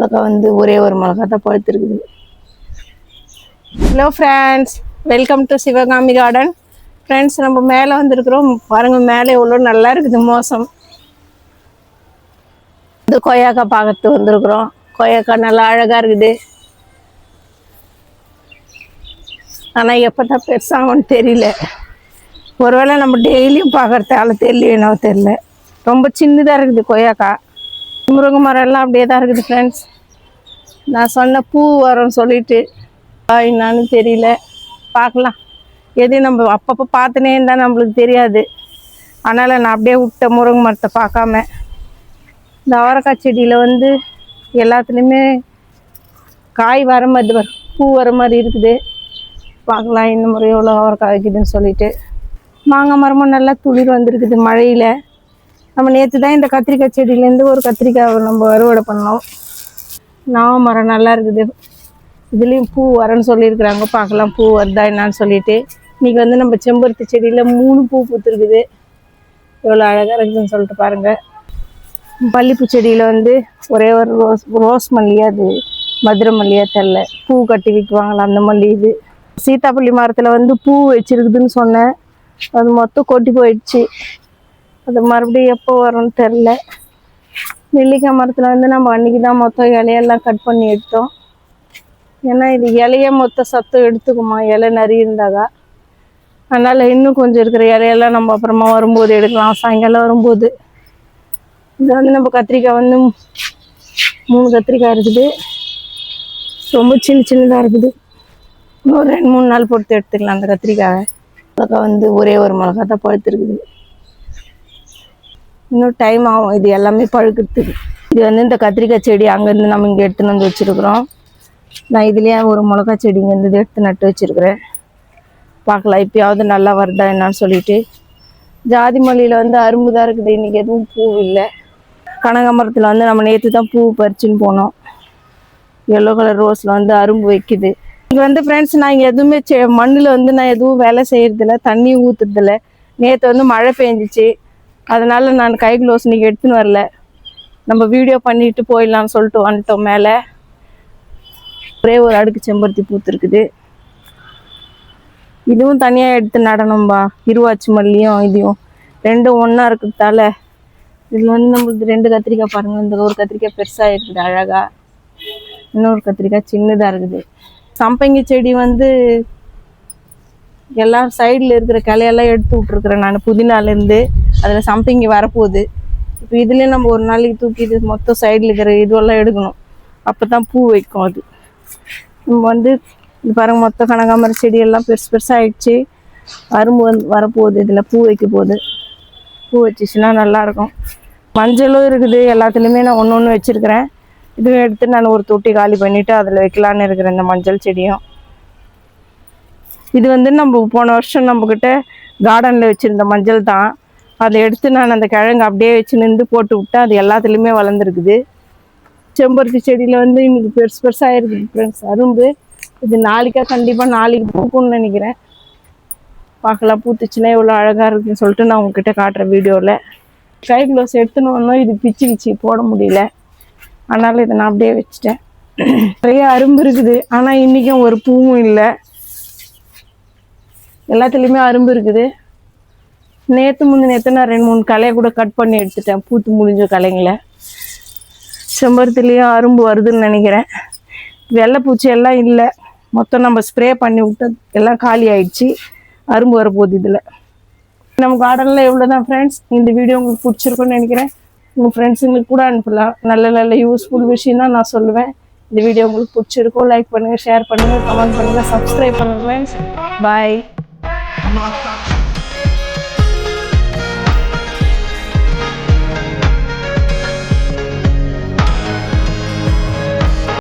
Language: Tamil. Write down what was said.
மிளகா வந்து ஒரே ஒரு மிளகா தான் பழுத்திருக்குது. Hello friends, welcome to Sivagami garden. Friends, நம்ம மேலே வந்துருக்குறோம். பாருங்கள், மேலே எவ்வளோ நல்லா இருக்குது மோசம். இது கொய்யாக்காய் பார்க்கறதுக்கு வந்துருக்குறோம். கொய்யாக்காய் நல்லா அழகாக இருக்குது. ஆனால் எப்போ தான் பெருசாகும்னு தெரியல. ஒருவேளை நம்ம டெய்லியும் பார்க்கறதால தெரியல, தெரியல. ரொம்ப சின்னதாக இருக்குது கொய்யாக்காய். முருங்கை மரம் எல்லாம் அப்படியே தான் இருக்குது ஃப்ரெண்ட்ஸ். நான் சொன்ன பூ வரும்னு சொல்லிட்டு என்னான்னு தெரியல, பார்க்கலாம். எது நம்ம அப்பப்போ பார்த்துனே இருந்தால் நம்மளுக்கு தெரியாது. அதனால் நான் அப்படியே விட்ட முருங்கை மரத்தை பார்க்காம. இந்த அவரைக்காய் செடியில் வந்து எல்லாத்துலேயுமே காய் வர மாதிரி பூ வர மாதிரி இருக்குது. பார்க்கலாம் இந்த முறை எவ்வளோ அவரைக்காய் வைக்குதுன்னு சொல்லிட்டு. மாங்காய் மரமும் நல்லா துளிர் வந்துருக்குது மழையில். நம்ம நேற்று தான் இந்த கத்திரிக்காய் செடியிலேருந்து ஒரு கத்திரிக்காய் நம்ம அறுவடை பண்ணோம். நாவல் மரம் நல்லா இருக்குது. இதுலேயும் பூ வரேன்னு சொல்லியிருக்கிறாங்க. பார்க்கலாம் பூ வருதா என்னான்னு சொல்லிட்டு. இன்றைக்கி வந்து நம்ம செம்பருத்தி செடியில் 3 பூ பூத்துருக்குது. எவ்வளோ அழகாக இருக்குதுன்னு சொல்லிட்டு பாருங்கள். பள்ளிப்பூ செடியில் வந்து ஒரே ஒரு ரோஸ் மல்லியா, அது மதுரை மல்லியா தெரில, பூ கட்டி விற்குவாங்களா அந்த மல்லி. இது சீத்தாப்பள்ளி மரத்தில் வந்து பூ வச்சுருக்குதுன்னு சொன்னேன். அது மொத்தம் கொட்டி போயிடுச்சு. அது மறுபடியும் எப்போ வரும்னு தெரில. நெல்லிக்காய் மரத்தில் வந்து நம்ம அன்றைக்கி தான் மொத்தம் இலையெல்லாம் கட் பண்ணி எடுத்தோம். ஏன்னா இது இலைய மொத்த சத்தம் எடுத்துக்குமா, இலை நிறைய இருந்தாக்கா. அதனால் இன்னும் கொஞ்சம் இருக்கிற இலையெல்லாம் நம்ம அப்புறமா வரும்போது எடுக்கலாம், சாயங்காலம் வரும்போது. இது வந்து நம்ம கத்திரிக்காய் வந்து 3 கத்திரிக்காய் இருக்குது. ரொம்ப சின்னதாக இருக்குது. இன்னும் 2-3 நாள் பொறுத்து எடுத்துக்கலாம் அந்த கத்திரிக்காயை. மிளகாய் வந்து ஒரே ஒரு மிளகா தான் பழுத்திருக்குது. இன்னும் டைம் ஆகும் இது எல்லாமே பழுக்கிறதுக்கு. இது வந்து இந்த கத்திரிக்காய் செடி அங்கேருந்து நம்ம இங்கே எடுத்துன்னு வந்து வச்சுருக்குறோம். நான் இதுலேயே ஒரு மிளகா செடி இங்கேருந்து எடுத்து நட்டு வச்சுருக்குறேன். பார்க்கலாம் இப்போயாவது நல்லா வருதா என்னான்னு சொல்லிட்டு. ஜாதி மல்லியில் வந்து அரும்பு தான் இருக்குது. இன்றைக்கி எதுவும் பூ இல்லை. கனகாமரத்தில் வந்து நம்ம நேற்று தான் பூ பறிச்சுன்னு போனோம். எல்லோ கலர் ரோஸில் வந்து அரும்பு வைக்குது. இங்கே வந்து ஃப்ரெண்ட்ஸ், நான் இங்கே எதுவுமே மண்ணில் வந்து நான் எதுவும் வேலை செய்கிறதில்ல, தண்ணி ஊற்றுறதில்ல. நேற்று வந்து மழை பெஞ்சிச்சு. அதனால் நான் கை க்ளோஸ் இன்றைக்கி எடுத்துன்னு வரல. நம்ம வீடியோ பண்ணிவிட்டு போயிடலான்னு சொல்லிட்டு வந்துட்டோம் மேலே. ஒரே ஒரு அடுக்கு செம்பருத்தி பூத்துருக்குது. இதுவும் தனியாக எடுத்து நடணும்பா. இருவாச்சி மல்லியும் இதையும் ரெண்டும் ஒன்றா இருக்கிறதால இதில் வந்து நம்மளுக்கு 2 கத்திரிக்காய் பாருங்கள். இந்த ஒரு கத்திரிக்காய் பெருசாக இருக்குது அழகாக, இன்னொரு கத்திரிக்காய் சின்னதாக இருக்குது. சம்பங்கி செடி வந்து எல்லாம் சைடில் இருக்கிற கிளையெல்லாம் எடுத்து விட்ருக்குறேன் நான் புதினாலேருந்து. அதில் சம்பங்கி வரப்போகுது. இப்போ இதுலேயே நம்ம ஒரு நாளைக்கு தூக்கி இது மொத்தம் சைடில் இருக்கிற இதுவெல்லாம் எடுக்கணும். அப்போ தான் பூ வைக்கும். அது நம்ம வந்து இது பாருங்கள், மொத்த கனகாமர செடியெல்லாம் பெருசாகிடுச்சு. அரும்பு வந்து வரப்போகுது. இதில் பூ வைக்க போகுது. பூ வச்சிச்சுன்னா நல்லாயிருக்கும். மஞ்சளும் இருக்குது. எல்லாத்துலேயுமே நான் ஒன்று வச்சுருக்கிறேன். இதுவும் எடுத்து நான் ஒரு தொட்டி காலி பண்ணிவிட்டு அதில் வைக்கலான்னு இருக்கிறேன் இந்த மஞ்சள் செடியும். இது வந்து நம்ம போன வருஷம் நம்மக்கிட்ட கார்டனில் வச்சுருந்த மஞ்சள் தான். அதை எடுத்து நான் அந்த கிழங்கு அப்படியே வச்சு நின்று போட்டு விட்டேன். அது எல்லாத்துலேயுமே வளர்ந்துருக்குது. செம்பருத்தி செடியில் வந்து இன்றைக்கி பெருசாக இருக்குது ஃப்ரெண்ட்ஸ் அரும்பு. இது கண்டிப்பாக நாளைக்கு பூக்கும்னு நினைக்கிறேன். பார்க்கலாம், பூத்துச்சுன்னா எவ்வளோ அழகாக இருக்குதுன்னு சொல்லிட்டு நான் உங்ககிட்ட காட்டுறேன் வீடியோவில். கை க்ளோஸ் எடுத்துன்னு வந்தோம். இது பிச்சு போட முடியல. அதனால் இதை நான் அப்படியே வச்சுட்டேன். நிறைய அரும்பு இருக்குது. ஆனால் இன்றைக்கும் ஒரு பூவும் இல்லை. எல்லாத்துலேயுமே அரும்பு இருக்குது. நேற்று நான் 2-3 களையை கூட கட் பண்ணி எடுத்துட்டேன். பூத்து முடிஞ்ச களைங்களை. செம்பருத்திலையும் அரும்பு வருதுன்னு நினைக்கிறேன். வெள்ளைப்பூச்சி எல்லாம் இல்லை. மொத்தம் நம்ம ஸ்ப்ரே பண்ணி விட்டு எல்லாம் காலி ஆயிடுச்சு. அரும்பு வரப்போகுது இதில். நம்ம கார்டனில் எவ்வளோ தான் ஃப்ரெண்ட்ஸ். இந்த வீடியோ உங்களுக்கு பிடிச்சிருக்குன்னு நினைக்கிறேன். உங்கள் ஃப்ரெண்ட்ஸுங்களுக்கு கூட அனுப்பலாம். நல்ல யூஸ்ஃபுல் விஷயம் தான் நான் சொல்லுவேன். இந்த வீடியோ உங்களுக்கு பிடிச்சிருக்கும். லைக் பண்ணுங்கள், ஷேர் பண்ணுங்கள், கமெண்ட் பண்ணுங்கள், சப்ஸ்கிரைப் பண்ணுங்கள் ஃப்ரெண்ட்ஸ். பாய்.